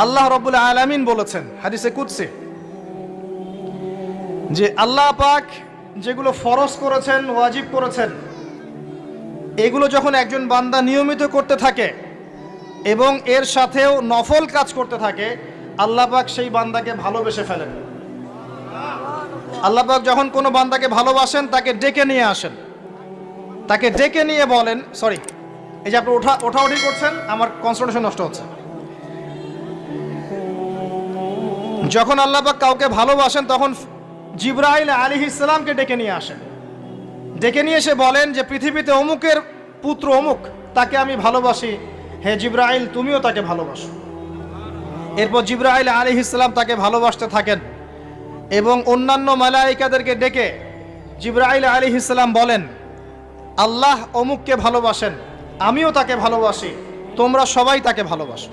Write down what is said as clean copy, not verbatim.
আল্লাহ রাব্বুল আলামিন বলেছেন হাদিসে কুদসি যে আল্লাহ পাক যেগুলো ফরজ করেছেন, ওয়াজিব করেছেন, এগুলো যখন একজন বান্দা নিয়মিত করতে থাকে এবং এর সাথেও নফল কাজ করতে থাকে, আল্লাহ পাক সেই বান্দাকে ভালোবেসে ফেলেন। আল্লাহ পাক যখন কোনো বান্দাকে ভালোবাসেন তাকে ডেকে নিয়ে আসেন, তাকে ডেকে নিয়ে বলেন, সরি এই যে আপনি ওঠাউঠি করছেন, আমার কনসেন্ট্রেশন নষ্ট হচ্ছে। যখন আল্লাহ পাক কাউকে ভালোবাসেন তখন জিবরাইল আলাইহিস সালামকে ডেকে নিয়ে আসেন, ডেকে নিয়ে এসে বলেন যে পৃথিবীতে অমুকের পুত্র অমুক, তাকে আমি ভালোবাসি, হে জিবরাইল তুমিও তাকে ভালোবাসো। এরপর জিবরাইল আলাইহিস সালাম তাকে ভালোবাসতে থাকেন এবং অন্যান্য মালায়েকাদেরকে ডেকে জিবরাইল আলাইহিস সালাম বলেন, আল্লাহ অমুককে ভালোবাসেন, আমিও তাকে ভালোবাসি, তোমরা সবাই তাকে ভালোবাসো।